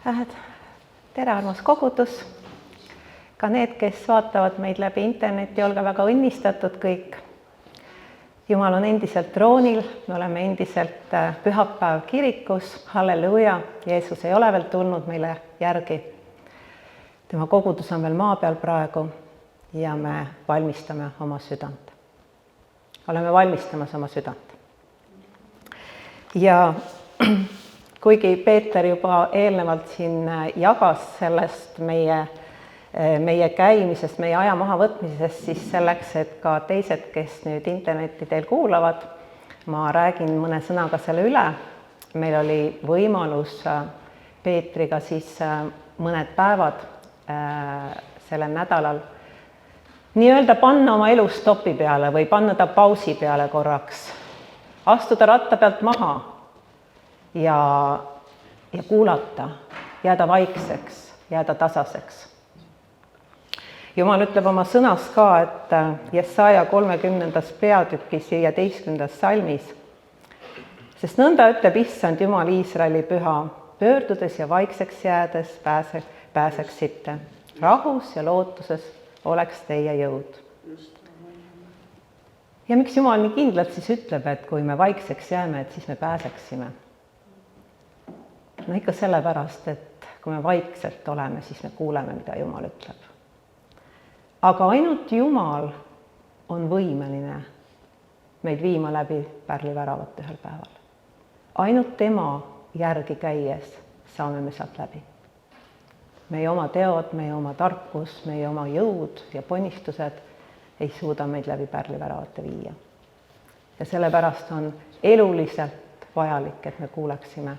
Tere, armas kogudus! Ka need, kes vaatavad meid läbi interneti, olge väga õnnistatud kõik. Jumal on endiselt troonil, me oleme endiselt pühapäev kirikus, halleluuja, Jeesus ei ole veel tulnud meile järgi. Tema kogudus on veel maa peal praegu ja me valmistame oma südant. Oleme valmistamas oma südant. Ja kuigi Peeter juba eelnevalt siin jagas sellest meie käimisest, meie aja maha võtmisest, siis selleks, et ka teised, kes nüüd interneti teel kuulavad, ma räägin mõne sõnaga selle üle. Meil oli võimalus Peetriga siis mõned päevad sellel nädalal nii-öelda panna oma elu stopi peale või panna ta pausi peale korraks, astuda ratta pealt maha ja kuulata, jääda vaikseks, jääda tasaseks. Jumal ütleb oma sõnas ka, et Jesaja 30. peatükis 15. salmis, sest nõnda ütleb Issand Jumal Iisraeli püha, pöördudes ja vaikseks jäädes pääseksite, rahus ja lootuses oleks teie jõud. Ja miks Jumal nii kindlalt siis ütleb, et kui me vaikseks jääme, et siis me pääseksime? No ikka sellepärast, et kui me vaikselt oleme, siis me kuuleme, mida Jumal ütleb. Aga ainult Jumal on võimeline meid viima läbi pärliväravat ühel päeval. Ainult tema järgi käies saame me sealt läbi. Meie oma teod, meie oma tarkus, meie oma jõud ja ponnistused ei suuda meid läbi pärliväravate viia. Ja sellepärast on eluliselt vajalik, et me kuuleksime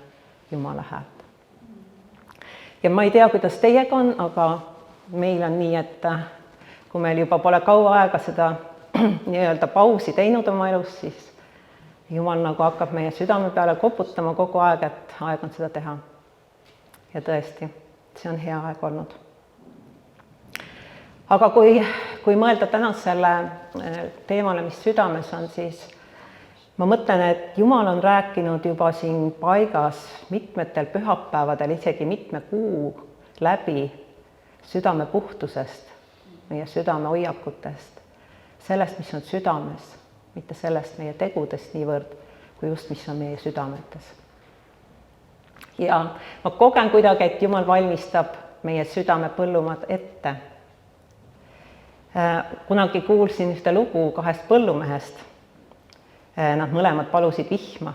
Jumala häält. Ja ma ei tea, kuidas teiega on, aga meil on nii, et kui meil juba pole kaua aega seda nii-öelda pausi teinud oma elus, siis Jumal nagu hakkab meie südame peale koputama kogu aeg, et aeg on seda teha. Ja tõesti, see on hea aeg olnud. Aga kui mõelda tänasele teemale, mis südames on, siis ma mõtlen, et Jumal on rääkinud juba siin paigas mitmetel pühapäevadel, isegi mitme kuu läbi südame puhtusest, meie südame hoiakutest, sellest, mis on südames, mitte sellest meie tegudest niivõrd, kui just, mis on meie südametes. Ja ma kogen kuidagi, et Jumal valmistab meie südame põllumaad ette. Kunagi kuulsin ühte lugu 2 põllumehest. Nad mõlemad palusid vihma.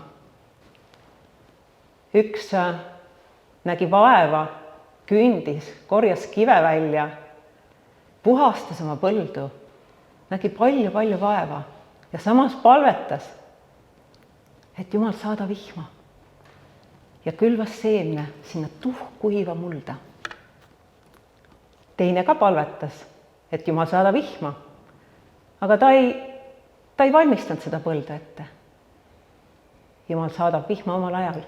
Üks nägi vaeva, kündis, korjas kive välja, puhastas oma põldu, nägi palju vaeva ja samas palvetas, et Jumal saada vihma. Ja külvas seemne sinna tuhkuiva mulda. Teine ka palvetas, et Jumal saada vihma, aga ta ei valmistanud seda põlda ette. Jumal saadab vihma omal ajal.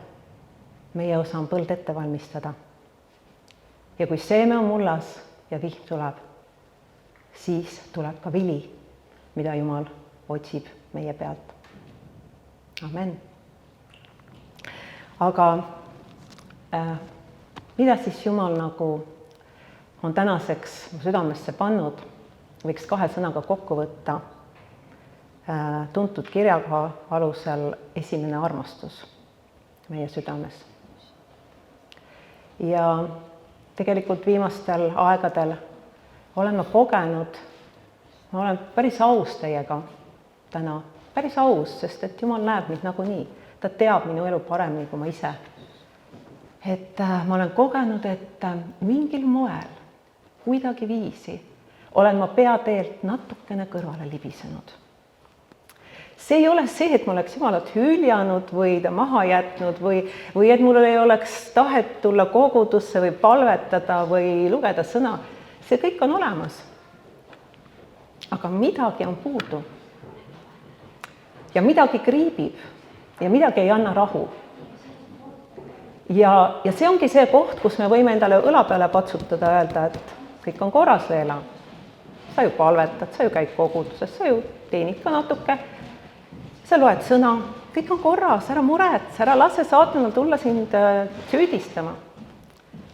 Meie osa on põld ette valmistada. Ja kui seeme on mullas ja vihm tuleb, siis tuleb ka vili, mida Jumal otsib meie pealt. Amen. Aga mida siis Jumal nagu on tänaseks südamesse pannud, võiks 2 sõnaga kokku võtta tuntud kirjaga alusel esimene armastus meie südames. Ja tegelikult viimastel aegadel olen ma kogenud, ma olen päris aus teiega täna, päris aus, sest et Jumal näeb mind nagunii. Ta teab minu elu paremini kui ma ise. Et ma olen kogenud, et mingil moel, kuidagi viisi, olen ma peateelt natukene kõrvale libisenud. See ei ole see, et ma oleks Jumalat hüljanud või ta maha jätnud või et mul ei oleks tahet tulla kogudusse või palvetada või lugeda sõna. See kõik on olemas. Aga midagi on puudu. Ja midagi kriibib. Ja midagi ei anna rahu. Ja see ongi see koht, kus me võime endale õla peale patsutada ja öelda, et kõik on korras, Leela. Sa ju palvetad, sa ju käid koguduses, sa ju teenid ka natuke. Sa loed sõna, kõik on korras, ära muretse, ära lase saatanal tulla sind süüdistama.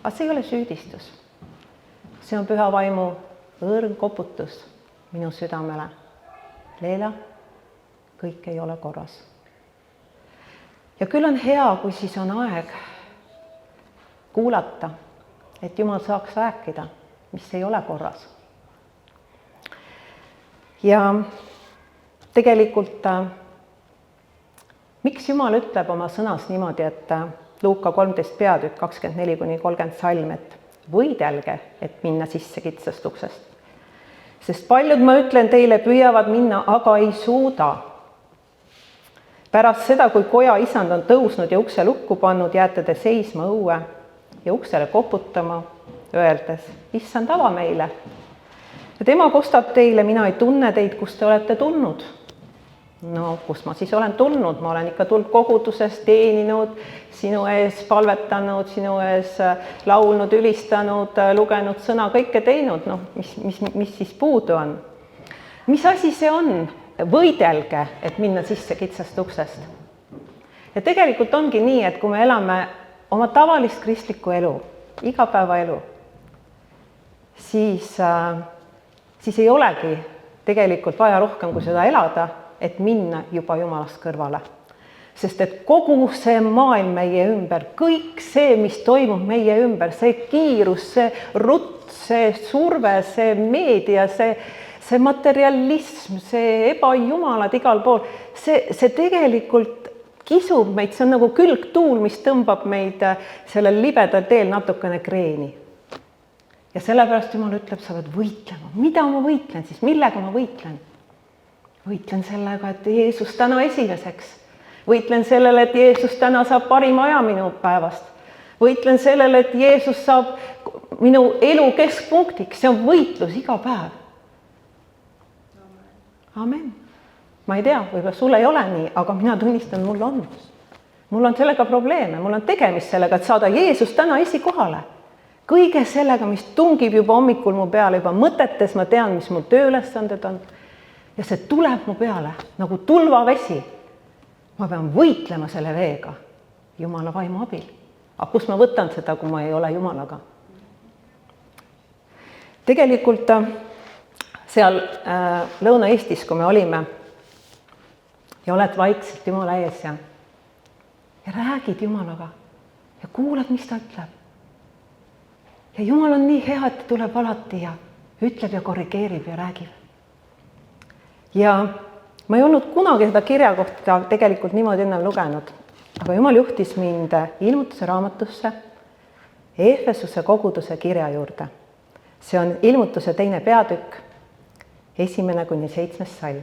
Aga see ei ole süüdistus. See on püha vaimu õõrn koputus minu südamele. Leela, kõik ei ole korras. Ja küll on hea, kui siis on aeg kuulata, et Jumal saaks rääkida, mis ei ole korras. Ja tegelikult miks Jumal ütleb oma sõnas niimoodi, et Luuka 13 peatükk 24-30 salm, et võidelge, et minna sisse kitsast uksest. Sest paljud, ma ütlen teile, püüavad minna, aga ei suuda. Pärast seda, kui koja isand on tõusnud ja ukse lukku pannud, jääte te seisma õue ja uksele koputama, öeldes, issand, ava meile. Ja tema kostab teile, mina ei tunne teid, kust te olete tulnud. No, kus ma siis olen tulnud? Ma olen ikka tulnud kogudusest, teeninud, sinu ees palvetanud, sinu ees laulnud, ülistanud, lugenud sõna, kõike teinud. No, mis siis puudu on? Mis asi see on? Võidelge, et minna sisse kitsast uksest. Ja tegelikult ongi nii, et kui me elame oma tavalist kristlikku elu, igapäevaelu, siis ei olegi tegelikult vaja rohkem kui seda elada, et minna juba Jumalast kõrvale. Sest et kogu see maailm meie ümber, kõik see, mis toimub meie ümber, see kiirus, see rutt, see surve, see meedia, see materialism, see ebajumalad igal pool, see tegelikult kisub meid, see on nagu külgtuul, mis tõmbab meid sellel libedal teel natukene kreeni. Ja sellepärast Jumal ütleb, sa pead võitlema. Mida ma võitlen siis? Millega ma võitlen? Võitlen sellega, et Jeesus täna esimeseks. Võitlen sellele, et Jeesus täna saab parima aja minu päevast. Võitlen sellele, et Jeesus saab minu elu keskpunktiks. See on võitlus iga päev. Amen. Ma ei tea, võib-olla sul ei ole nii, aga mina tunnistan, mul on. Mul on sellega probleeme, mul on tegemist sellega, et saada Jeesus täna esikohale. Kõige sellega, mis tungib juba hommikul mu peale, juba mõtetes ma tean, mis mu tööülesanded on. Ja see tuleb mu peale nagu tulvavesi. Ma pean võitlema selle veega Jumala vaimu abil. Aga kus ma võtan seda, kui ma ei ole Jumalaga? Tegelikult seal Lõuna-Eestis, kui me olime ja oled vaikselt Jumala ees ja räägid Jumalaga ja kuulad, mis ta ütleb. Ja Jumal on nii hea, et ta tuleb alati ja ütleb ja korrigeerib ja räägib. Ja ma ei olnud kunagi seda kirja kohta tegelikult niimoodi enne lugenud, aga Jumal juhtis mind ilmutuse raamatusse Efesuse koguduse kirja juurde. See on ilmutuse 2. peatükk, 1-7 salm.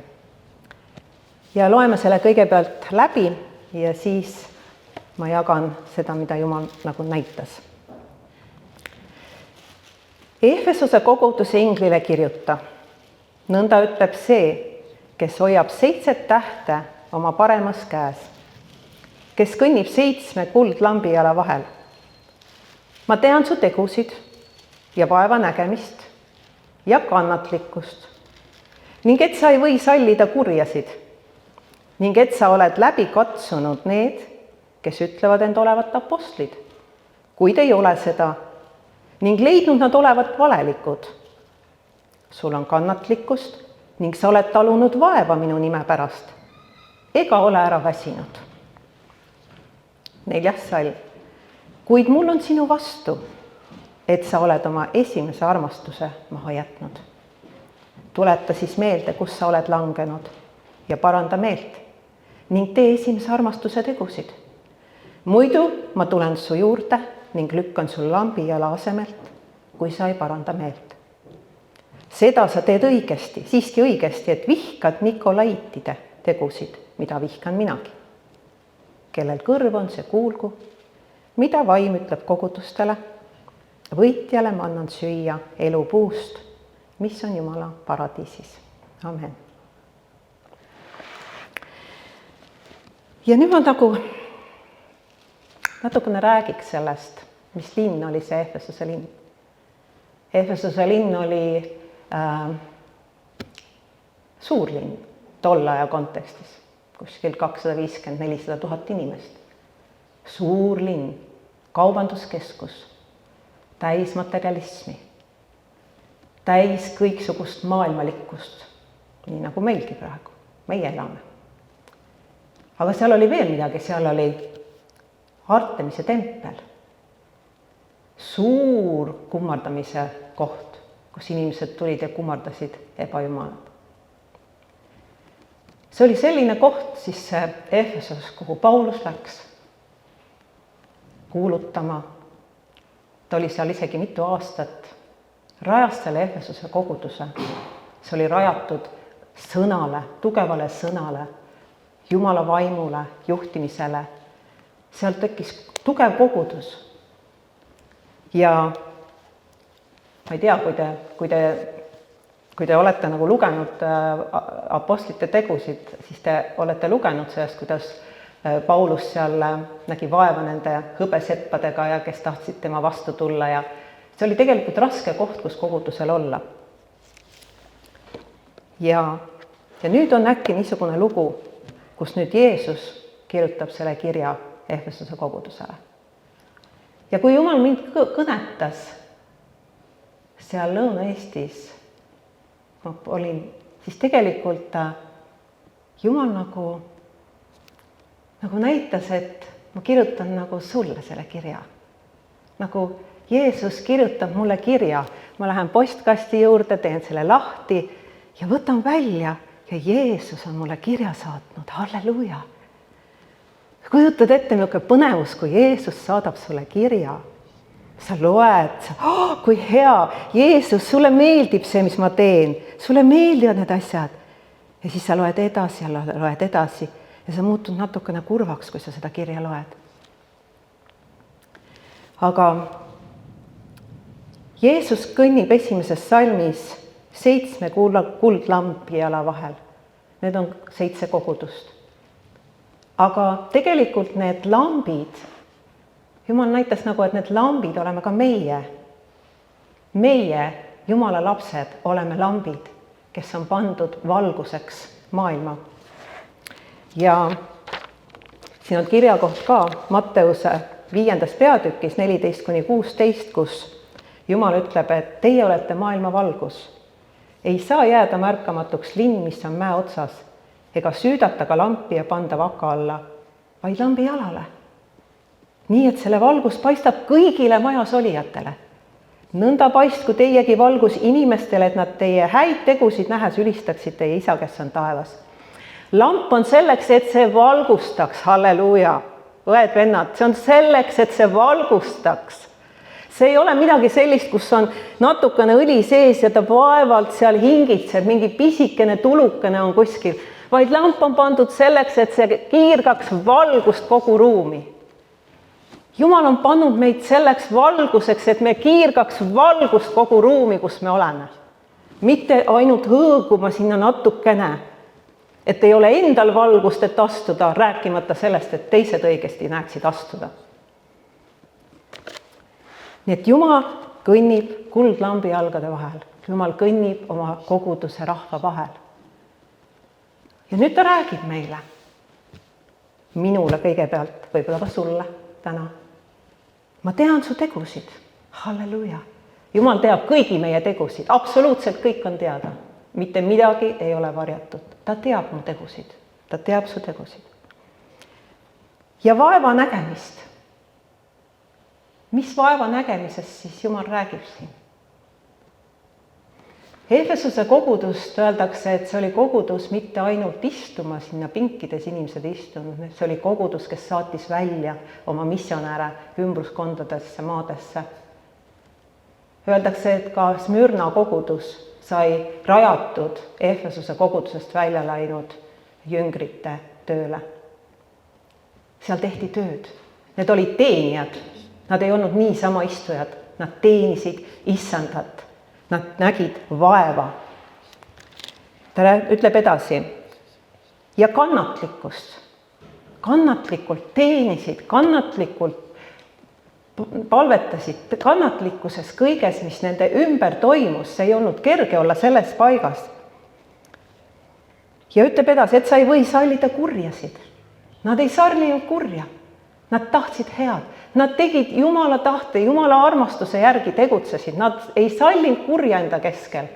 Ja loeme selle kõigepealt läbi ja siis ma jagan seda, mida Jumal nagu näitas. Efesuse koguduse inglile kirjuta. Nõnda ütleb see, kes hoiab 7 tähte oma paremas käes, kes kõnnib 7 kuldlambijala vahel. Ma tean su tegusid ja vaeva nägemist ja kannatlikkust ning et sa ei või sallida kurjasid ning et sa oled läbi katsunud need, kes ütlevad end olevat apostlid, kuid ei ole seda ning leidnud nad olevat valelikud. Sul on kannatlikkust ning sa oled talunud vaeva minu nime pärast, ega ole ära väsinud. 4. salm. Kuid mul on sinu vastu, et sa oled oma esimese armastuse maha jätnud. Tuleta siis meelde, kus sa oled langenud ja paranda meelt ning tee esimese armastuse tegusid. Muidu ma tulen su juurde ning lükkan sul lambijala asemelt, kui sa ei paranda meelt. Seda sa teed õigesti, siiski õigesti, et vihkad Nikolaitide tegusid, mida vihkan minagi. Kellel kõrv on, see kuulgu, mida vaim ütleb kogudustele. Võitjale ma annan süüa elu puust, mis on Jumala paradiisis. Amen. Ja nüüd ma natukene räägiks sellest, mis linn oli see Efesuse linn. Efesuse linn oli suurlinn tolle aja kontekstis, kuskil 250-400 000 inimest. Suur linn, kaubanduskeskus, täis materialismi, täis kõiksugust maailmalikkust, nii nagu meilgi praegu, meie elame. Aga seal oli veel midagi, seal oli Artemise tempel, suur kummardamise koht, kus inimesed tulid ja kummardasid ebajumalad. See oli selline koht siis Efesos, kuhu Paulus läks kuulutama. Ta oli seal isegi mitu aastat, rajas selle Efesose koguduse. See oli rajatud sõnale, tugevale sõnale, Jumala vaimule, juhtimisele. Seal tekkis tugev kogudus. Ja ma ei tea, kui te olete nagu lugenud apostlite tegusid, siis te olete lugenud sellest, kuidas Paulus seal nägi vaeva nende hõbeseppadega ja kes tahtsid tema vastu tulla ja see oli tegelikult raske koht, kus kogudusel olla. Ja nüüd on äkki niisugune lugu, kus nüüd Jeesus kirjutab selle kirja Efesose kogudusele. Ja kui Jumal mind kõnetas seal Lõuna-Eestis, ma olin, siis tegelikult Jumal nagu näitas, et ma kirjutan nagu sulle selle kirja. Nagu Jeesus kirjutab mulle kirja, ma lähen postkasti juurde, teen selle lahti ja võtan välja ja Jeesus on mulle kirja saatnud, halleluuja. Kujutad ette niisugune põnevus, kui Jeesus saadab sulle kirja. Sa loed, kui hea, Jeesus, sulle meeldib see, mis ma teen, sulle meeldivad need asjad. Ja siis sa loed edasi ja sa muutud natukene kurvaks, kui sa seda kirja loed. Aga Jeesus kõnnib esimeses salmis 7 kuldlambiala vahel. Need on 7 kogudust. Aga tegelikult need lambid, Jumal näitas nagu, et need lambid oleme ka meie. Meie, Jumala lapsed, oleme lambid, kes on pandud valguseks maailma. Ja siin on kirjakoht ka Matteuse 5. peatükis 14-16, kus Jumal ütleb, et teie olete maailma valgus. Ei saa jääda märkamatuks linn, mis on mäe otsas, ega süüdata ka lampi ja panda vaka alla, vaid lambi jalale. Nii, et selle valgus paistab kõigile majas olijatele. Nõnda paistku teiegi valgus inimestele, et nad teie häid tegusid nähes ülistaksid teie isa, kes on taevas. Lamp on selleks, et see valgustaks, halleluuja, õed, vennad, see on selleks, et see valgustaks. See ei ole midagi sellist, kus on natukene õli sees ja ta vaevalt seal hingitseb, mingi pisikene tulukene on kuskil, vaid lamp on pandud selleks, et see kiirgaks valgust kogu ruumi. Jumal on pannud meid selleks valguseks, et me kiirgaks valgust kogu ruumi, kus me oleme. Mitte ainult hõõguma sinna natukene, et ei ole endal valgust, et astuda, rääkimata sellest, et teised õigesti näeksid astuda. Nii et Jumal kõnnib kuldlambi jalgade vahel. Jumal kõnnib oma koguduse rahva vahel. Ja nüüd ta räägib meile, minule kõigepealt, võib-olla ka sulle täna. Ma tean su tegusid, halleluja. Jumal teab kõigi meie tegusid, absoluutselt kõik on teada. Mitte midagi ei ole varjatud. Ta teab mu tegusid, ta teab su tegusid. Ja vaeva nägemist. Mis vaeva nägemisest siis Jumal räägib siin? Efesose kogudust öeldakse, et see oli kogudus mitte ainult istuma sinna pinkides inimesed istunud, see oli kogudus, kes saatis välja oma missionäre ümbruskondadesse, maadesse. Öeldakse, et ka Smürna kogudus sai rajatud Efesose kogudusest välja läinud jüngrite tööle. Seal tehti tööd. Need olid teenijad. Nad ei olnud niisama istujad. Nad teenisid issandat. Nad nägid vaeva. Ta ütleb edasi. Ja kannatlikkust. Kannatlikult teenisid, kannatlikult palvetasid, kannatlikkuses kõiges, mis nende ümber toimus. See ei olnud kerge olla selles paigas. Ja ütleb edasi, et sa ei või sallida kurjasid. Nad ei sarninud kurja. Nad tahtsid head. Nad tegid Jumala tahte, Jumala armastuse järgi tegutsesid, nad ei sallinud kurja enda keskel.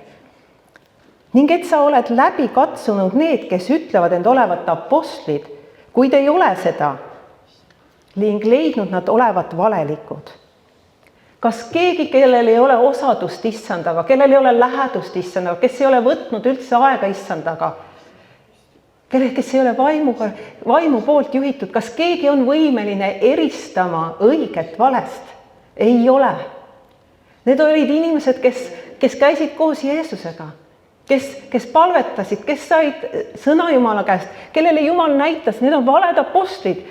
Ning et sa oled läbi katsunud need, kes ütlevad end olevat apostlid, kuid ei ole seda, ning leidnud nad olevat valelikud. Kas keegi, kellel ei ole osadust issandaga, kellel ei ole lähedust issandaga, kes ei ole võtnud üldse aega issandaga, kes ei ole vaimu poolt juhitud, kas keegi on võimeline eristama õiget valest? Ei ole. Need olid inimesed, kes käisid koos Jeesusega, kes palvetasid, kes said sõna Jumala käest, kellele Jumal näitas, need on valed apostlid.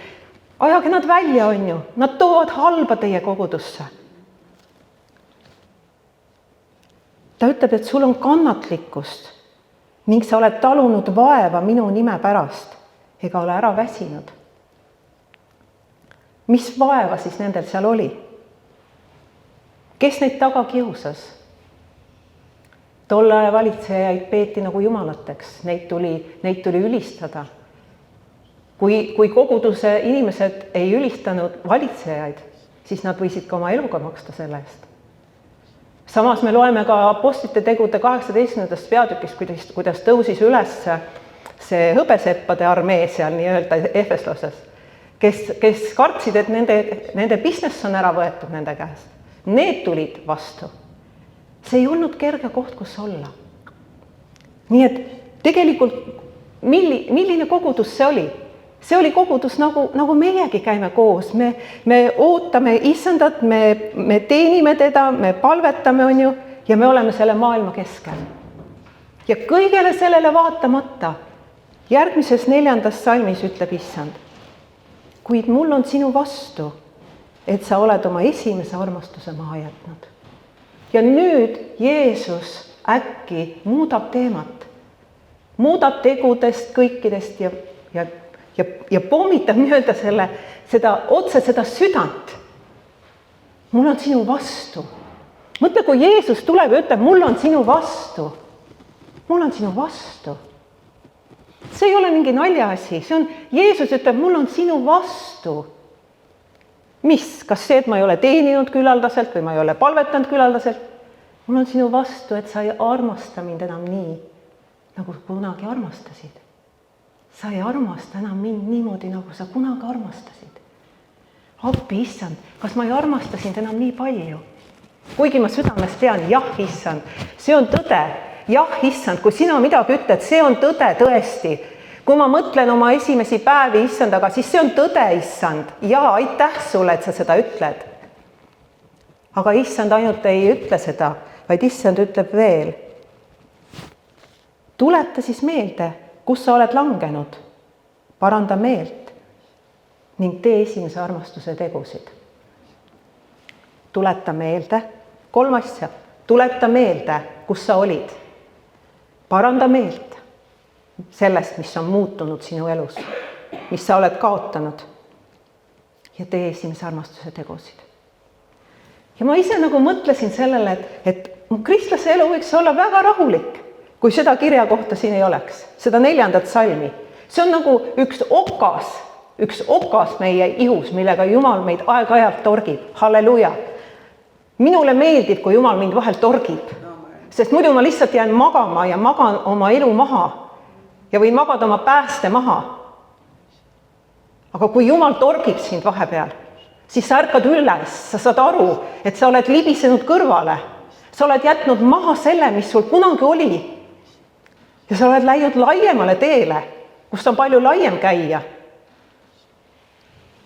Ajage nad välja, on ju. Nad toovad halba teie kogudusse. Ta ütleb, et sul on kannatlikkust ning sa oled talunud vaeva minu nime pärast ega ole ära väsinud. Mis vaeva siis nendel seal oli? Kes neid taga kiusas? Tolle aja valitsejaid peeti nagu jumalateks, neid tuli ülistada. Kui koguduse inimesed ei ülistanud valitsejaid, siis nad võisid ka oma eluga maksta selle eest. Samas me loeme ka apostlite tegude 18. peatükist, kuidas tõusis üles see hõbeseppade armee seal nii-öelda Efesloses, kes kartsid, et nende business on ära võetud nende käest. Need tulid vastu. See ei olnud kerge koht, kus olla. Nii et tegelikult milline kogudus see oli? See oli kogudus, nagu meiegi käime koos. Me ootame issandat, me teenime teda, me palvetame, on ju, ja me oleme selle maailma keskel. Ja kõigele sellele vaatamata järgmises 4. salmis ütleb issand, kuid mul on sinu vastu, et sa oled oma esimese armastuse maha jätnud. Ja nüüd Jeesus äkki muudab teemat, muudab tegudest kõikidest ja pommitab nii-öelda seda südant. Mul on sinu vastu. Mõtle, kui Jeesus tuleb ja ütleb, mul on sinu vastu. Mul on sinu vastu. See ei ole mingi naljaasi, see on, Jeesus ütleb, mul on sinu vastu. Mis? Kas see, et ma ei ole teeninud külaldaselt või ma ei ole palvetanud külaldaselt? Mul on sinu vastu, et sa ei armasta mind enam nii, nagu kunagi armastasid. Sa ei armasta enam mind niimoodi, nagu sa kunagi armastasid. Appi, issand, kas ma ei armasta sind enam nii palju? Kuigi ma südames tean, jah, issand, see on tõde. Jah, issand, kui sina midagi ütled, see on tõde tõesti. Kui ma mõtlen oma esimesi päevi issandaga, siis see on tõde, issand. Ja aitäh sulle, et sa seda ütled. Aga issand ainult ei ütle seda, vaid issand ütleb veel. Tuleta siis meelde, kus sa oled langenud, paranda meelt ning tee esimese armastuse tegusid. Tuleta meelde, 3 asja. Tuleta meelde, kus sa olid. Paranda meelt sellest, mis on muutunud sinu elus, mis sa oled kaotanud ja tee esimese armastuse tegusid. Ja ma ise nagu mõtlesin sellele, et kristlase elu võiks olla väga rahulik, kui seda kirja kohta siin ei oleks, seda 4. salmi. See on nagu üks okas meie ihus, millega Jumal meid aeg-ajalt torgib. Halleluja! Minule meeldib, kui Jumal mind vahel torgib, sest muidu ma lihtsalt jään magama ja magan oma elu maha ja võin magada oma pääste maha. Aga kui Jumal torgib sind vahepeal, siis sa ärkad üles, sa saad aru, et sa oled libisenud kõrvale, sa oled jätnud maha selle, mis sul kunagi oli. Ja sa oled läinud laiemale teele, kus on palju laiem käia.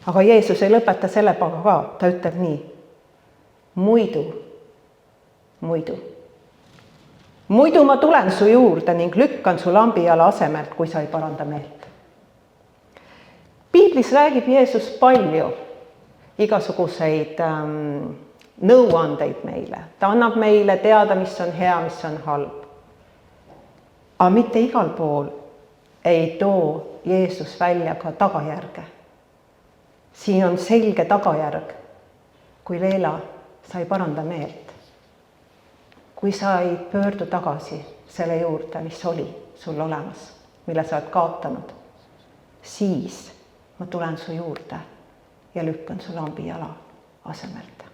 Aga Jeesus ei lõpeta selle paga ka, ta ütleb nii. Muidu ma tulen su juurde ning lükkan su lambijala asemelt, kui sa ei paranda meelt. Piiblis räägib Jeesus palju igasuguseid nõuandeid meile. Ta annab meile teada, mis on hea, mis on halb. Aga mitte igal pool ei too Jeesus välja ka tagajärge. Siin on selge tagajärg, kui Leela, sa ei paranda meelt. Kui sa ei pöördu tagasi selle juurde, mis oli sul olemas, mille sa oled kaotanud, siis ma tulen su juurde ja lükkan su lambijala asemelt.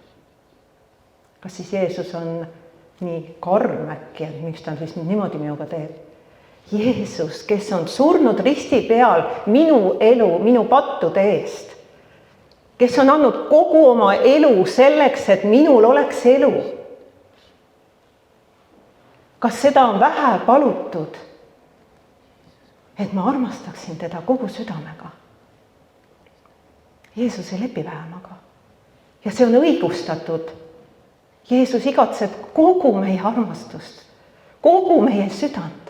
Kas siis Jeesus on nii karm äkki, et miks ta siis niimoodi minuga teeb? Jeesus, kes on surnud risti peal minu elu, minu pattude eest, kes on andnud kogu oma elu selleks, et minul oleks elu. Kas seda on vähe palutud, et ma armastaksin teda kogu südamega? Jeesus ei lepi vähemaga. Ja see on õigustatud. Jeesus igatseb kogu meie armastust, kogu meie südant.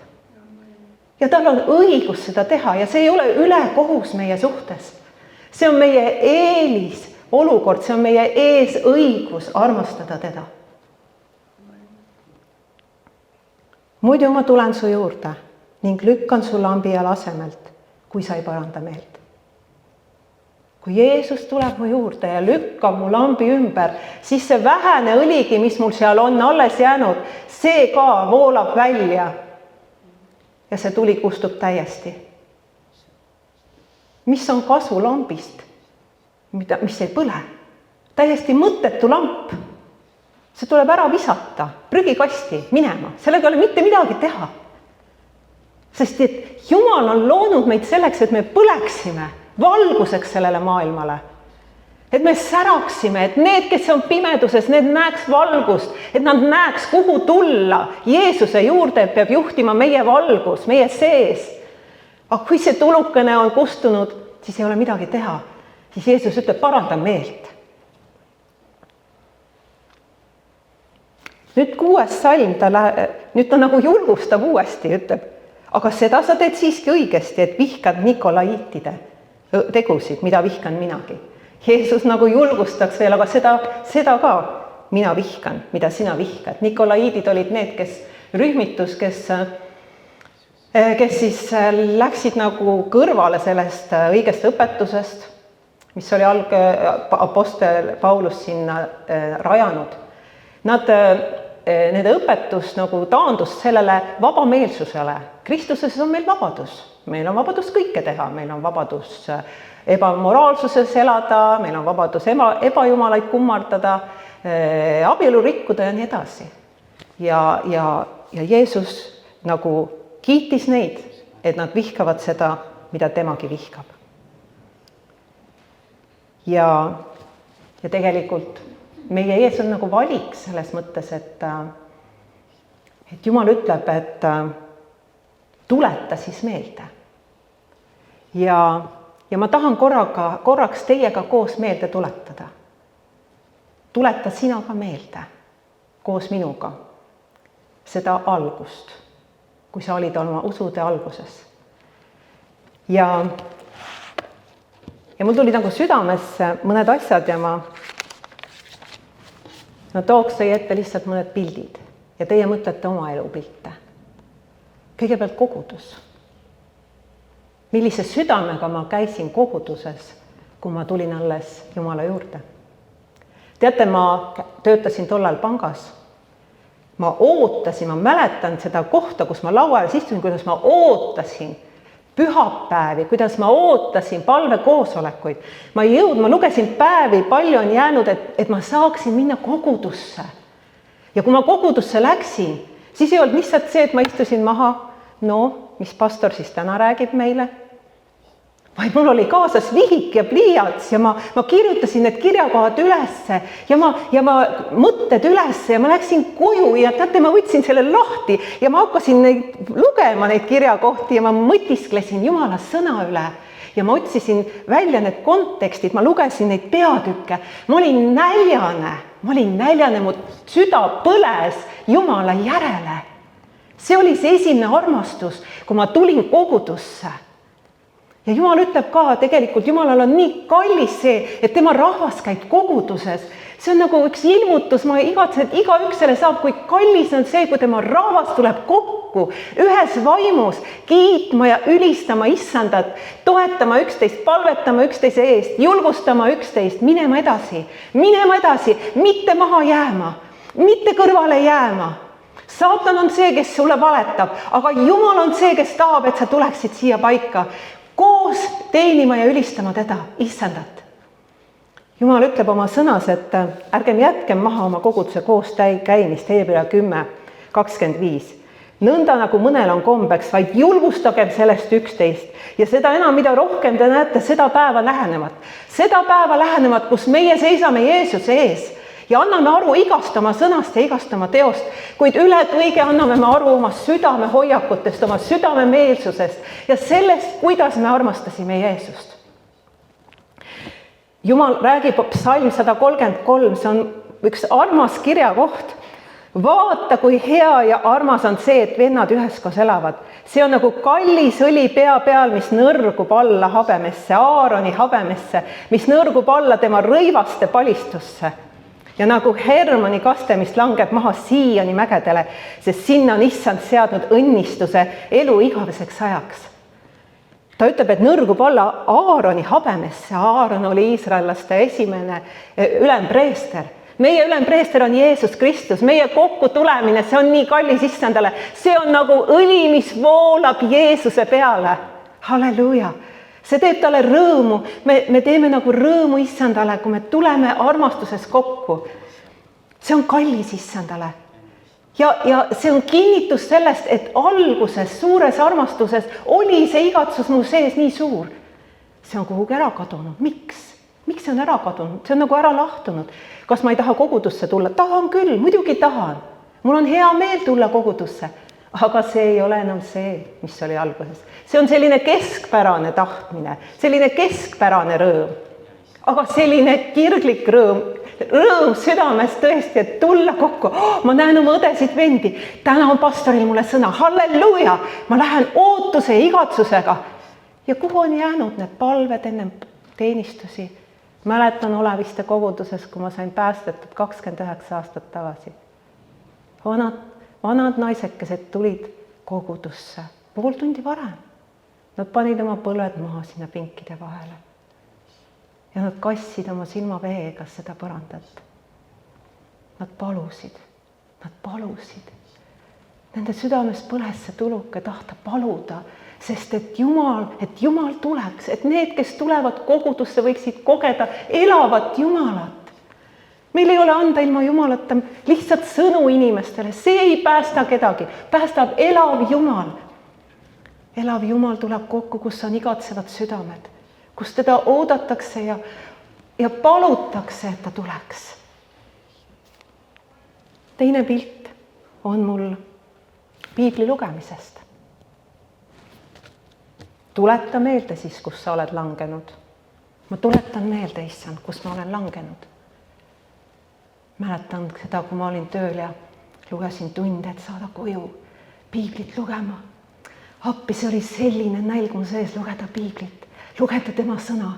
Ja tal on õigus seda teha ja see ei ole ülekohus meie suhtes. See on meie eelis olukord, see on meie ees õigus armastada teda. Muidu ma tulen su juurde ning lükkan su lambi all asemelt, kui sa ei paranda meelt. Kui Jeesus tuleb mu juurde ja lükkab mu lambi ümber, siis see vähene õligi, mis mul seal on alles jäänud, see ka voolab välja. Ja see tuli kustub täiesti. Mis on kasu lambist, mis ei põle? Täiesti mõttetu lamp. See tuleb ära visata, prügikasti minema. Sellega ei ole mitte midagi teha. Sest et Jumal on loonud meid selleks, et me põleksime valguseks sellele maailmale. Et me säraksime, et need, kes on pimeduses, need näeks valgust, et nad näeks, kuhu tulla. Jeesuse juurde peab juhtima meie valgus, meie sees. Aga kui see tulukene on kustunud, siis ei ole midagi teha. Siis Jeesus ütleb, paranda meelt. Nüüd 6. salm, nüüd ta nagu julgustab uuesti, ütleb, aga seda sa teed siiski õigesti, et vihkad Nikolaiitide tegusid, mida vihkan minagi. Jeesus nagu julgustaks veel, aga seda ka mina vihkan, mida sina vihkad. Nikolaiidid olid need, kes rühmitus, kes siis läksid nagu kõrvale sellest õigest õpetusest, mis oli apostel Paulus sinna rajanud. Nende õpetus nagu taandus sellele vabameelsusele. Kristuses on meil vabadus. Meil on vabadus kõike teha. Meil on vabadus ebamoraalsuses elada, meil on vabadus ebajumalaid kummardada, abielu rikkuda ja nii edasi. Ja Jeesus nagu kiitis neid, et nad vihkavad seda, mida temagi vihkab. Ja tegelikult meie ees on nagu valik selles mõttes, et Jumal ütleb, et tuleta siis meelde. Ja ma tahan korraks teiega koos meelde tuletada. Tuleta sina ka meelde koos minuga seda algust, kui sa olid oma usude alguses. Ja mul tuli nagu südamesse mõned asjad ja ma tooks teie ette lihtsalt mõned pildid ja teie mõtlete oma elu pilte. Kõigepealt kogudus. Millise südamega ma käisin koguduses, kui ma tulin alles Jumala juurde. Teate, ma töötasin tollal pangas. Ma ootasin, ma mäletan seda kohta, kus ma laua ääres istusin, kuidas ma ootasin pühapäevi, kuidas ma ootasin palvekoosolekuid. Ma lugesin päevi, palju on jäänud, et ma saaksin minna kogudusse. Ja kui ma kogudusse läksin, siis ei olnud lihtsalt see, et ma istusin maha, mis pastor siis täna räägib meile. Vaid mul oli kaasas vihik ja pliiats ja ma kirjutasin need kirjakohad ülesse ja ma mõtted ülesse ja ma läksin koju ja teate, ma võtsin selle lahti ja ma hakkasin lugema neid kirjakohti ja ma mõtisklesin Jumala sõna üle ja ma otsisin välja need kontekstid, ma lugesin neid peatükke. Ma olin näljane, mu süda põles Jumala järele. See oli see esimene armastus, kui ma tulin kogudusse. Ja Jumal ütleb ka, tegelikult Jumalal on nii kallis see, et tema rahvas käib koguduses. See on nagu üks ilmutus, ma igatsen, et igaüks selle saab, kui kallis on see, kui tema rahvas tuleb kokku, ühes vaimus, kiitma ja ülistama Issandat, toetama üksteist, palvetama üksteise eest, julgustama üksteist, minema edasi, mitte maha jääma, mitte kõrvale jääma. Saatan on see, kes sulle valetab, aga Jumal on see, kes tahab, et sa tuleksid siia paika. Koos teenima ja ülistama teda, Issandat. Jumal ütleb oma sõnas, et ärgem jätkem maha oma koguduse koos käimist, Hebra 10:25. Nõnda nagu mõnel on kombeks, vaid julgustagem sellest üksteist ja seda enam, mida rohkem te näete, seda päeva lähenevat, kus meie seisame Jeesuse ees ja anname aru igast oma sõnast ja igast oma teost, kuid üle kõige anname me aru oma südame hoiakutest, oma südame meelsusest ja sellest, kuidas me armastasime Jeesust. Jumal räägib psalm 133, see on üks armas kirjakoht. Vaata, kui hea ja armas on see, et vennad üheskoos elavad. See on nagu kallis õli pea peal, mis nõrgub alla habemesse, Aaroni habemesse, mis nõrgub alla tema rõivaste palistusse. Ja nagu Hermoni kaste, mis langeb maha Siiani mägedele, sest sinna on Issand seadnud õnnistuse elu igaveseks ajaks. Ta ütleb, et nõrgub alla Aaroni habemesse. Aaron oli iisraellaste esimene ülempreester. Meie ülempreester on Jeesus Kristus, meie kokku tulemine, see on nii kallis Issandale. See on nagu õli, mis voolab Jeesuse peale. Halleluuja! See teeb talle rõõmu. Me teeme nagu rõõmu Issandale, kui me tuleme armastuses kokku. See on kallis Issandale. Ja see on kinnitus sellest, et alguses, suures armastuses oli see igatsus mu sees nii suur. See on kuhugi ära kadunud. Miks see on ära kadunud? See on nagu ära lahtunud. Kas ma ei taha kogudusse tulla? Tahan küll, muidugi tahan. Mul on hea meel tulla kogudusse, aga see ei ole enam see, mis oli alguses. See on selline keskpärane tahtmine, selline keskpärane rõõm, aga selline kirglik rõõm südames tõesti, et tulla kokku. Ma näen oma õdesid vendi, täna on pastoril mulle sõna, halleluuja, ma lähen ootuse ja igatsusega. Ja kuhu on jäänud need palved ennem teenistusi? Mäletan Oleviste koguduses, kui ma sain päästetud 29 aastat tagasi. Vanad naisekesed tulid kogudusse pool tundi varem. Nad panid oma põlved maha sinna pinkide vahele. Ja nad kassid oma silmaveega seda põrandat. Nad palusid. Nende südames põles see tuluke tahta paluda, sest et Jumal tuleks, et need, kes tulevad kogudusse, võiksid kogeda elavat Jumalat. Meil ei ole anda ilma Jumalata lihtsalt sõnu inimestele, see ei päästa kedagi, päästab elav Jumal. Elav Jumal tuleb kokku, kus on igatsevad südamed, kus teda oodatakse ja palutakse, et ta tuleks. Teine pilt on mul piibli lugemisest. Tuleta meelde siis, kus sa oled langenud. Ma tuletan meelde, Issand, kus ma olen langenud. Mäletan seda, kui ma olin tööl ja lugesin tunde, et saada koju piiblit lugema. Appi, see oli selline nälg mu sees lugeda piiblit, lugeda tema sõna.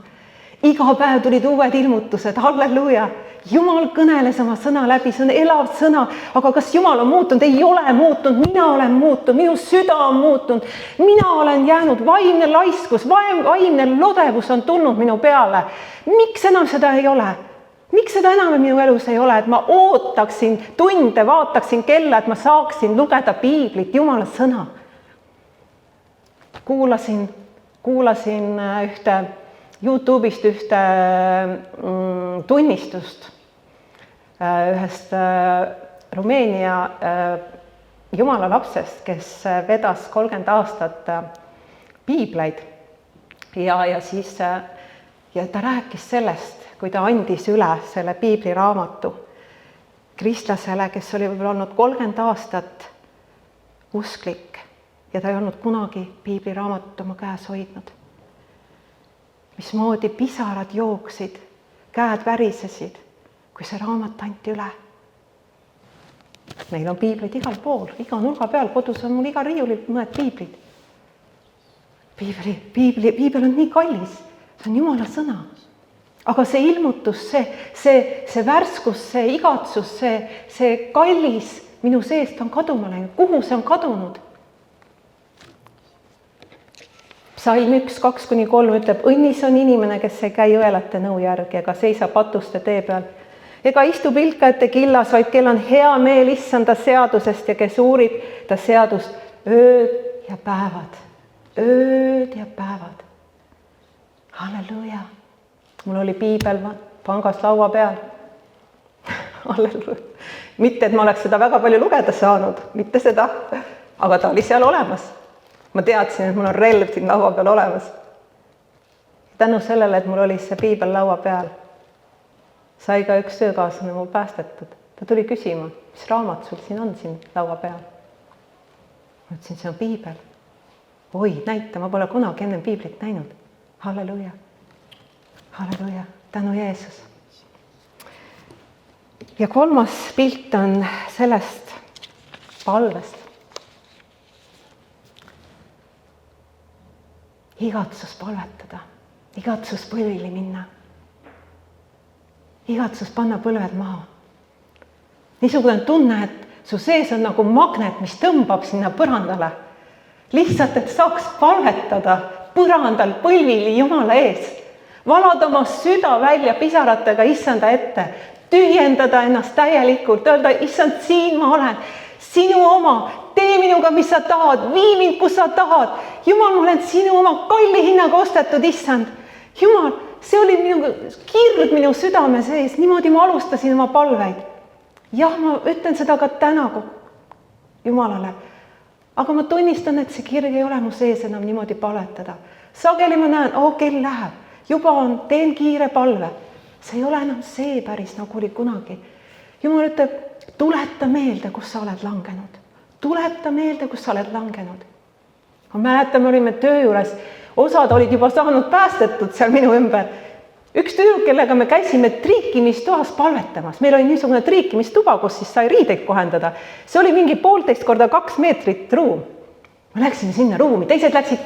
Iga päev tulid uued ilmutused, halleluuja. Jumal kõneles oma sõna läbi, see on elav sõna, aga kas Jumal on muutunud? Ei ole muutunud, mina olen muutunud, minu süda on muutunud, mina olen jäänud, vaimne laiskus, vaimne lodevus on tulnud minu peale. Miks enam seda ei ole? Miks seda enam minu elus ei ole, et ma ootaksin tunde, vaataksin kella, et ma saaksin lugeda piiblit, Jumala sõna? Kuulasin YouTube'ist ühte tunnistust ühest Rumeenia Jumala lapsest, kes vedas 30 aastat piibleid ja ta rääkis sellest, kui ta andis üle selle piibliraamatu kristlasele, kes oli võib-olla olnud 30 aastat usklik ja ta ei olnud kunagi piibliraamatut oma käes hoidnud. Mismoodi pisarad jooksid, käed värisesid, kui see raamat anti üle. Meil on piibleid igal pool, iga nurga peal, kodus on mul iga riiulil mõned piiblid. Piibel on nii kallis, see on Jumala sõna. Aga see ilmutus, see värskus, see igatsus, see kallis minu seest on kaduma läinud. Kuhu see on kadunud? Psalm 1:2-3 ütleb, õnnis on inimene, kes ei käi õelate nõu järgi ega seisa patuste tee peal, ega istu pilkajate killas, vaid kel on hea meel Issanda seadusest ja kes uurib ta seadust ööd ja päevad. Ööd ja päevad. Halleluuja. Mul oli piibel pangas laua peal. Halleluuja. Mitte, et ma oleks seda väga palju lugeda saanud, mitte seda, aga ta oli seal olemas. Ma teadsin, et mul on relv siin laua peal olemas. Tänu sellele, et mul oli see piibel laua peal, sai ka üks töökaaslane mul päästetud. Ta tuli küsima, mis raamat sul siin on siin laua peal. Ma ütlesin, see on piibel. Oi, näita, ma pole kunagi enne piiblit näinud. Halleluuja. Halleluuja. Tänu Jeesus. Ja kolmas pilt on sellest palvest. Igatsus palvetada, igatsus põlvili minna, igatsus panna põlved maha. Niisugune tunne, et su sees on nagu magnet, mis tõmbab sinna põrandale. Lihtsalt, et saaks palvetada põrandal põlvili Jumala ees. Valada oma süda välja pisaratega issanda ette. Tühjendada ennast täielikult. Öelda, issand, siin ma olen. Sinu oma. Tee minuga, mis sa tahad. Vii mind, kus sa tahad. Jumal, ma olen sinu oma kalli hinnaga ostetud, issand. Jumal, see oli minu kirg minu südame sees. Niimoodi ma alustasin oma palveid. Jah, ma ütlen seda ka täna Jumalale. Aga ma tunnistan, et see kirg ei ole mu sees enam niimoodi palvetada. Sageli ma näen, kell läheb. Juba teen kiire palve. See ei ole enam see päris, nagu oli kunagi. Jumal ütleb, tuleta meelde, kus sa oled langenud. Tuleta meelde, kus sa oled langenud. Ma mäletan, me olime töö juures. Osad olid juba saanud päästetud seal minu ümber. Üks töö, kellega me käisime triikimistoas palvetamas. Meil oli niisugune triikimistuba, kus siis sai riideid kohendada. See oli mingi 1,5x2 meetrit ruum. Me läksime sinna ruumi. Teised läksid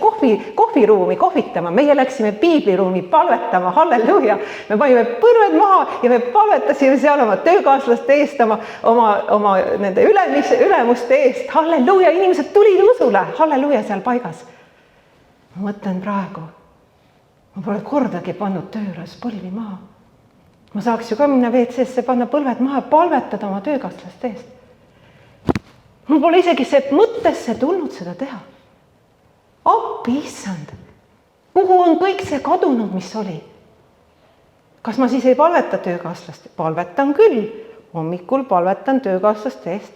kohviruumi kohvitama. Meie läksime piibliruumi palvetama. Halleluuja. Me panime põrved maha ja me palvetasime seal oma töökaaslaste eest, oma nende ülemuste eest. Halleluuja. Inimesed tulid usule. Halleluuja seal paigas. Ma mõtlen praegu. Ma pole kordagi pannud töö juures põlvi maha. Ma saaks ju ka minna WC-sse, panna põlved maha, palvetada oma töökaaslaste eest. Mul pole isegi see mõttesse tulnud seda teha. Appi, issand, kuhu on kõik see kadunud, mis oli? Kas ma siis ei palveta töökaaslaste? Palvetan küll. Hommikul palvetan töökaaslaste eest.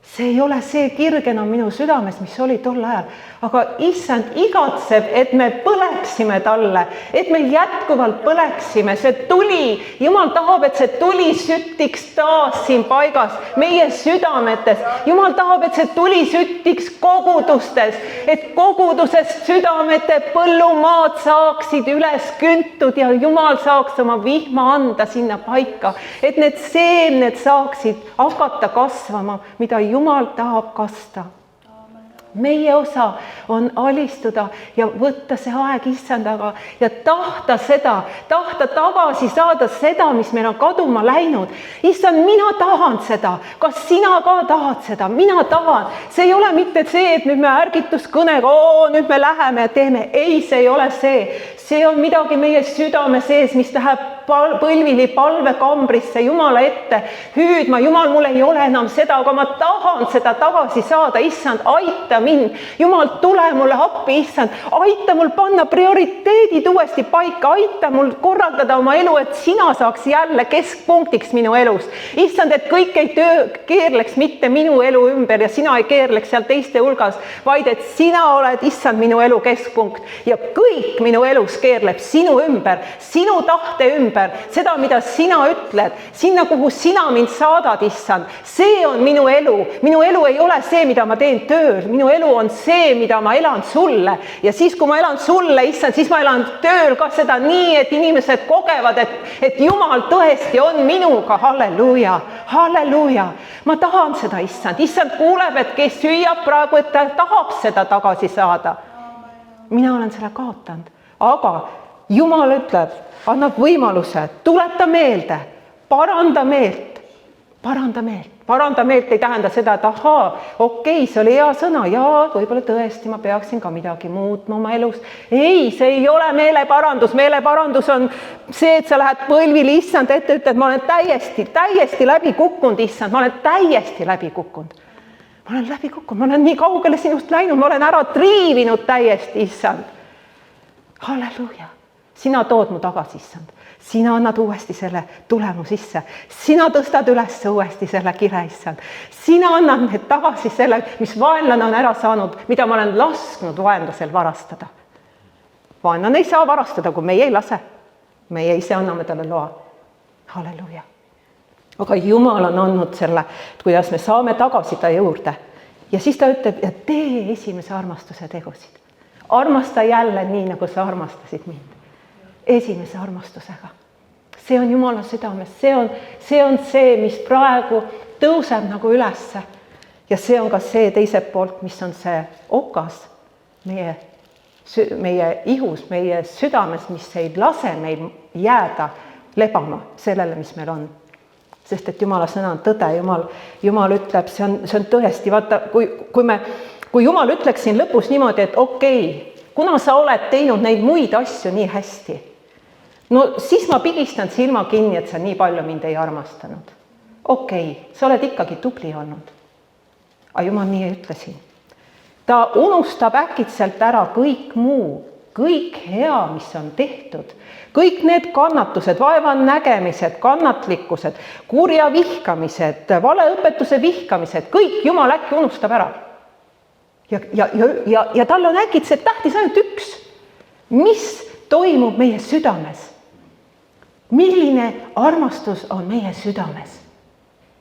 See ei ole see kirg enam minu südames, mis oli tol ajal. Aga issand igatseb, et me põleksime talle, et me jätkuvalt põleksime. See tuli, Jumal tahab, et see tuli süttiks taas siin paigas, meie südametes. Jumal tahab, et see tuli süttiks kogudustes, et kogudusest südamete põllumaad saaksid üles küntud ja Jumal saaks oma vihma anda sinna paika, et need seemned saaksid hakata kasvama, mida Jumal tahab kasta. Meie osa on alistuda ja võtta see aeg issandaga ja tahta tagasi saada seda, mis meil on kaduma läinud. Issand, mina tahan seda. Kas sina ka tahad seda? Mina tahan. See ei ole mitte see, et nüüd me ärgituskõnega, nüüd me läheme ja teeme. Ei, see ei ole see. See on midagi meie südame sees, mis läheb põlvili palvekambrisse Jumala ette hüüdma. Jumal, mul ei ole enam seda, aga ma tahan seda tagasi saada. Issand, aita mind. Jumal, tule mulle appi, issand. Aita mul panna prioriteedid uuesti paika. Aita mul korraldada oma elu, et sina saaks jälle keskpunktiks minu elus. Issand, et kõik ei keerleks mitte minu elu ümber ja sina ei keerleks seal teiste hulgas, vaid et sina oled, issand, minu elu keskpunkt ja kõik minu elus keerleb sinu ümber, sinu tahte ümber. Seda, mida sina ütled, sinna, kuhu sina mind saadad, issand. See on minu elu. Minu elu ei ole see, mida ma teen tööl. Minu elu on see, mida ma elan sulle. Ja siis, kui ma elan sulle, issand, siis ma elan tööl ka seda nii, et inimesed kogevad, et Jumal tõesti on minuga. Halleluuja, halleluuja. Ma tahan seda, issand. Issand kuuleb, et kes hüüab praegu, et ta tahab seda tagasi saada. Mina olen selle kaotanud. Aga Jumal ütleb, annab võimaluse, tuleta meelde, paranda meelt. Paranda meelt ei tähenda seda, et okei, see oli hea sõna, võib-olla tõesti ma peaksin ka midagi muutma oma elus. Ei, see ei ole meeleparandus. Meeleparandus on see, et sa lähed põlvili issand ette, ütled, ma olen täiesti läbi kukkunud, issand, ma olen täiesti läbi kukkunud. Ma olen nii kaugele sinust läinud, ma olen ära triivinud täiesti, issand. Halleluuja. Sina tood mu tagasi, issand. sina annad uuesti selle tulemu sisse, sina tõstad üles uuesti selle kire, issand. Sina annad need tagasi selle, mis vaenlane on ära saanud, mida ma olen lasknud vaenlasel varastada. Vaenlane ei saa varastada, kui meie ei lase. Meie ise anname talle loa. Halleluja. Aga Jumal on andnud selle, kuidas me saame tagasi ta juurde. Ja siis ta ütleb, et tee esimese armastuse tegusid. Armasta jälle nii, nagu sa armastasid mind. Esimese armastusega. See on Jumala südames. See on see, mis praegu tõuseb nagu ülesse. Ja see on ka see teiselt poolt, mis on see okas meie ihus, meie südames, mis ei lase meil jääda lebama sellele, mis meil on. Sest et Jumala sõna on tõde. Jumal ütleb, see on tõesti, vaata, kui Jumal ütleks siin lõpus niimoodi, et okei, kuna sa oled teinud neid muid asju nii hästi, no siis ma pigistan silma kinni, et sa nii palju mind ei armastanud. Okei, sa oled ikkagi tubli olnud. Aga Jumal nii ei ütle siin. Ta unustab äkitselt ära kõik muu, kõik hea, mis on tehtud. Kõik need kannatused, vaevanägemised, kannatlikkused, kurja vihkamised, valeõpetuse vihkamised, kõik Jumal äkki unustab ära. Ja tal on äkitselt tähtis ainult üks. Mis toimub meie südames? Milline armastus on meie südames?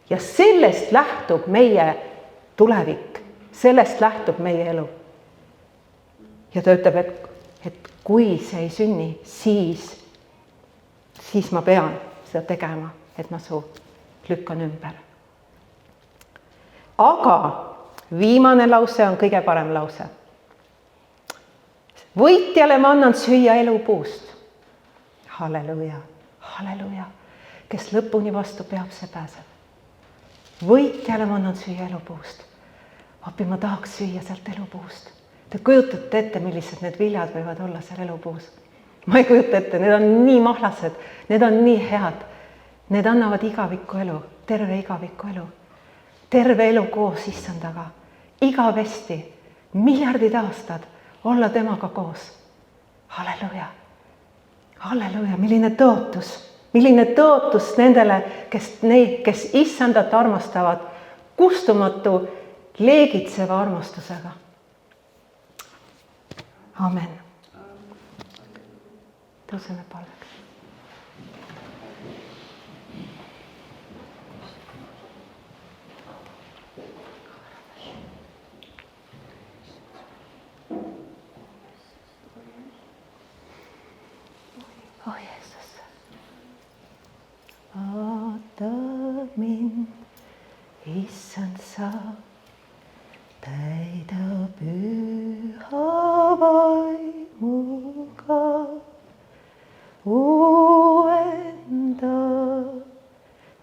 Ja sellest lähtub meie tulevik, sellest lähtub meie elu. Ja ta ütleb, et kui see ei sünni, siis ma pean seda tegema, et ma su lükkan ümber. Aga viimane lause on kõige parem lause. Võitjale ma annan süüa elupuust. Halleluja, halleluja. Kes lõpuni vastu peab, see pääseb. Võitjale ma annan süüa elupuust. Appi, ma tahaks süüa sealt elupuust. Te kujutate ette, millised need viljad võivad olla seal elupuus. Ma ei kujuta ette, need on nii mahlased, need on nii head. Need annavad igaviku elu, terve igaviku elu. Terve elu koos issandaga. Igavesti, miljardid aastad olla temaga koos. Halleluja, halleluja, milline tõotus nendele, kes issandat armastavad, kustumatu leegitseva armastusega. Amen. Tõuseme palvega. Oh Jeesus, vaata mind, issand sa, täida püha vaimuga, uuenda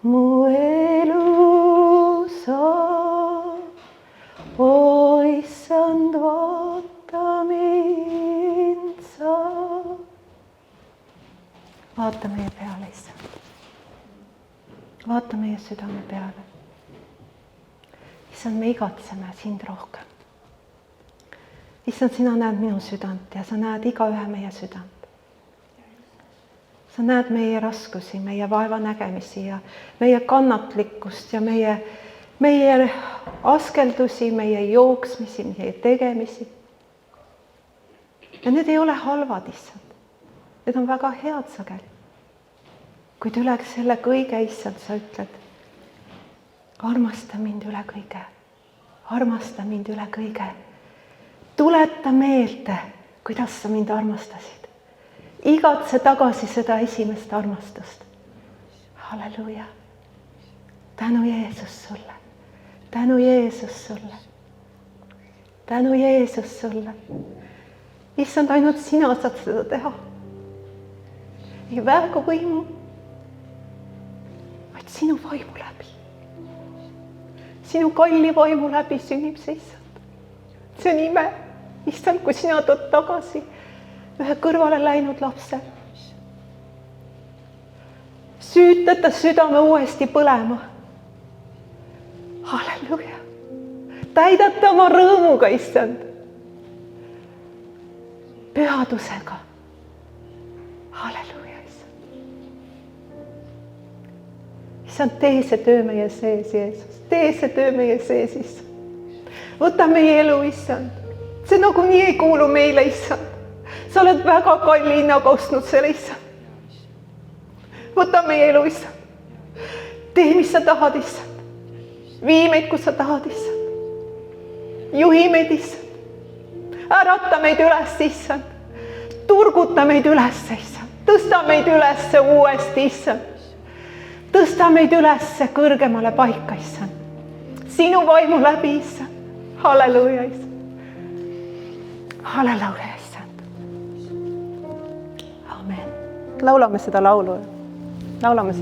mu elu sa, o issand, vaata mind sa. Vaata meie peale, issand. Vaata meie südame peale. Issand, me igatseme sind rohkem. Issand, sina näed minu südant ja sa näed igaühe meie südant. Sa näed meie raskusi, meie vaevanägemisi ja meie kannatlikkust ja meie askeldusi, meie jooksmisi, meie tegemisi. Ja need ei ole halvad, issand. Need on väga head sageli. Kuid üle selle kõige, issand, sa ütled, armasta mind üle kõige. Armasta mind üle kõige. Tuleta meelde, kuidas sa mind armastasid. Igatse tagasi seda esimest armastust. Halleluja. Tänu Jeesus sulle. Tänu Jeesus sulle. Tänu Jeesus sulle. Issand, ainult sina saad seda teha. Ei väega võimu, vaid sinu vaimu läbi. Sinu kalli vaimu läbi sünnib see, issand. See on ime, issand, kui sina tood tagasi ühe kõrvale läinud lapse. Süütada südame uuesti põlema. Halleluja. Täidata oma rõõmuga, issand. Pühadusega. Halleluja, issand. issand, tee see töö meie sees, Jeesus, tee see töö meie sees, issand. Võta meie elu, issand. See nagunii ei kuulu meile, issand. Sa oled väga kalli hinnaga ostnud selle, issand. Võta meie elu, issand. Tee, mis sa tahad, issand. Vii meid, kus sa tahad, issand. Juhi meid, issand. Ärata meid üles, issand. Turguta meid üles, issand. Tõsta meid üles uuesti, issand. Tõsta meid üles kõrgemale paika, issand. Sinu vaimu läbi, issand. Halleluuja, issand. Halleluuja, issand. Amen. Laulame seda laulu. Laulame seda.